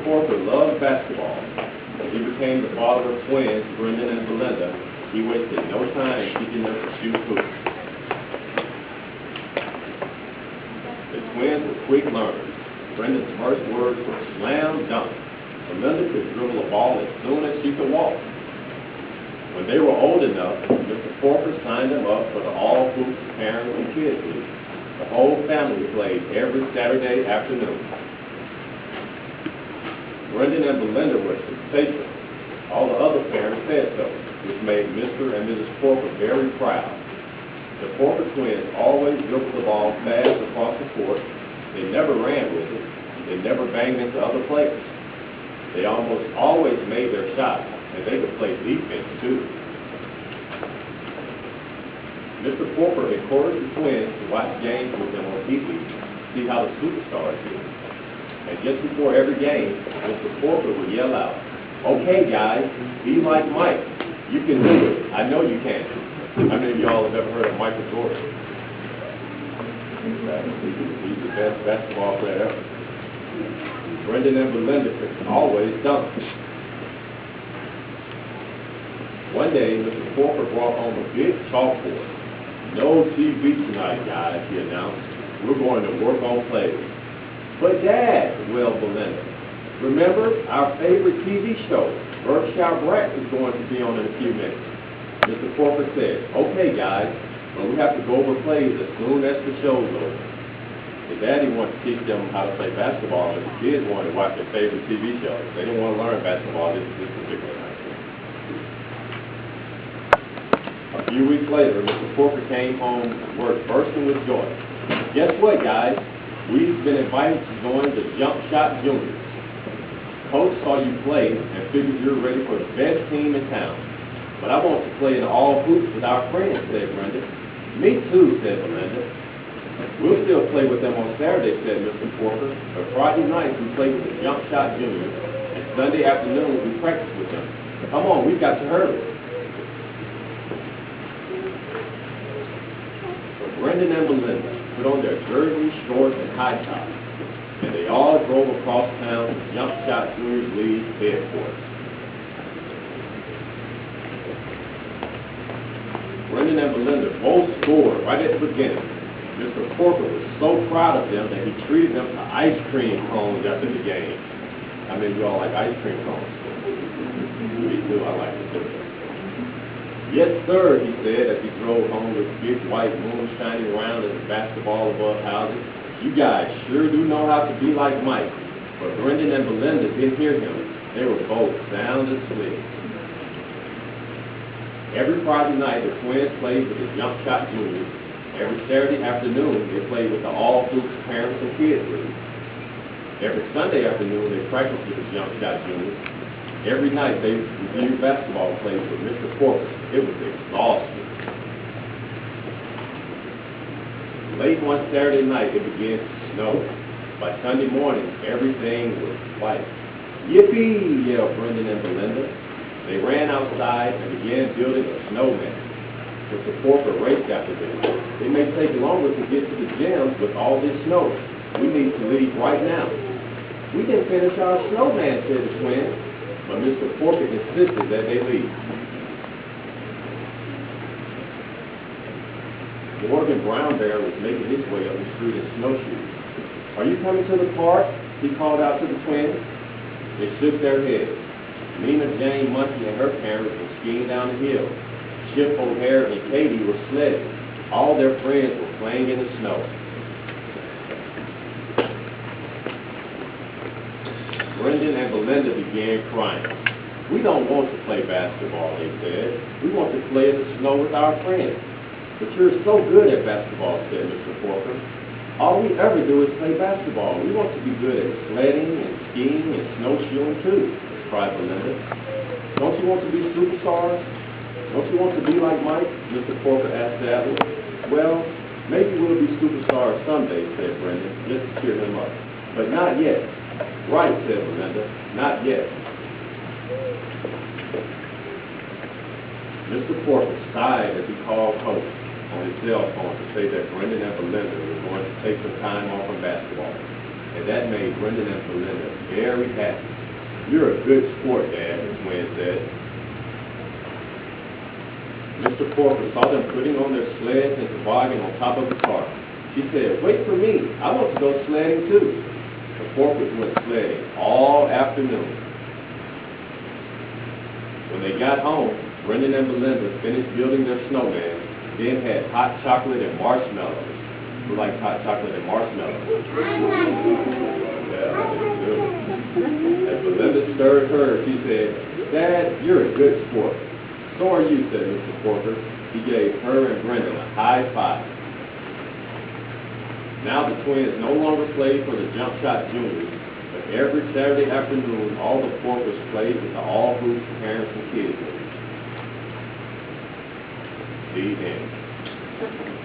Porter loved basketball. When he became the father of twins, Brendan and Belinda, he wasted no time teaching them to shoot hoops. The twins were quick learners. Brendan's first words were slam dunk. Belinda could dribble a ball as soon as she could walk. When they were old enough, Mr. Porter signed them up for the All Hoops Parents and Kids League. The whole family played every Saturday afternoon. Brendan and Belinda were sensational. All the other parents said so, which made Mr. and Mrs. Porter very proud. The Porter twins always dribbled the ball fast across the court. They never ran with it. They never banged into other players. They almost always made their shots, and they could play defense too. Mr. Porter encouraged the twins to watch games with them on TV to see how the superstars did. And just before every game, Mr. Porter would yell out, "Okay, guys, be like Mike. You can do it. I know you can." How many of y'all have ever heard of Michael Jordan? He's the best basketball player ever. Brendan and Belinda could always dunk. One day, Mr. Porter brought home a big chalkboard. "No TV tonight, guys," he announced. "We're going to work on plays." "But Dad," wailed Belinda, "remember our favorite TV show, Berkshire Brat, is going to be on in a few minutes." Mr. Porter said, "Okay, guys, but we have to go over plays as soon as the show's over." The daddy wanted to teach them how to play basketball, but the kids wanted to watch their favorite TV shows. They didn't want to learn basketball this particular night. A few weeks later, Mr. Porter came home from work bursting with joy. "Guess what, guys? We've been invited to join the Jump Shot Juniors. Coach saw you play and figured you're ready for the best team in town. But I want to play in all hoops with our friends," said Brenda. "Me too," said Belinda. "We'll still play with them on Saturday," said Mr. Porter. "But Friday nights we play with the Jump Shot Juniors, and Sunday afternoons we practice with them. Come on, we've got to hurry." Brendan and Belinda put on their jerseys, shorts, and high tops, and they all drove across town to Jump Shot Juniors League headquarters. Brendan and Belinda both scored right at the beginning. Mr. Porter was so proud of them that he treated them to ice cream cones after the game. How many of y'all like ice cream cones? Me too, I like it too. "Yes, sir," he said as he drove home with big white moon shining around at the basketball above houses. "You guys sure do know how to be like Mike." But Brendan and Belinda didn't hear him. They were both sound asleep. Every Friday night, the twins played with the Jump Shot Juniors. Every Saturday afternoon, they played with the All Hoops Parents and Kids League. Every Sunday afternoon, they practiced with the Jump Shot Juniors. Every night, they reviewed basketball plays with Mr. Porter. It was exhausting. Late one Saturday night, it began to snow. By Sunday morning, everything was white. "Yippee!" yelled Brendan and Belinda. They ran outside and began building a snowman. Mr. Porter raced after them. "It may take longer to get to the gym with all this snow. We need to leave right now." "We didn't finish our snowman," said the twins, but Mr. Porter insisted that they leave. Morgan Brown Bear was making his way up the street in snowshoes. "Are you coming to the park?" he called out to the twins. They shook their heads. Nina Jane Monkey and her parents were skiing down the hill. Chip O'Hare and Katie were sledding. All their friends were playing in the snow. Brendan and Belinda began crying. "We don't want to play basketball," they said. "We want to play in the snow with our friends." "But you're so good at basketball," said Mr. Porter. "All we ever do is play basketball. We want to be good at sledding and skiing and snowshoeing too," cried Belinda. "Don't you want to be superstars? Don't you want to be like Mike?" Mr. Porter asked sadly. "Well, maybe we'll be superstars someday," said Brendan, just to cheer him up. "But not yet." "Right," said Belinda, "not yet." Mr. Porter sighed as he called Coach on his cell phone to say that Brendan and Belinda were going to take some time off from basketball. and that made Brendan and Belinda very happy. "You're a good sport, Dad," the twin said. Mr. Porter saw them putting on their sleds and toboggan on top of the car. She said, "Wait for me. I want to go sledding too." The Porkers went sledding all afternoon. When they got home, Brendan and Belinda finished building their snowman, then had hot chocolate and marshmallows. Who likes hot chocolate and marshmallows? Yeah, that is good. As Belinda stirred hers, she said, "Dad, you're a good sport." "So are you," said Mr. Porter. He gave her and Brendan a high five. Now the twins no longer played for the Jump Shot Juniors, but every Saturday afternoon, all the Porkers played with the All Hoops parents and kids. The end.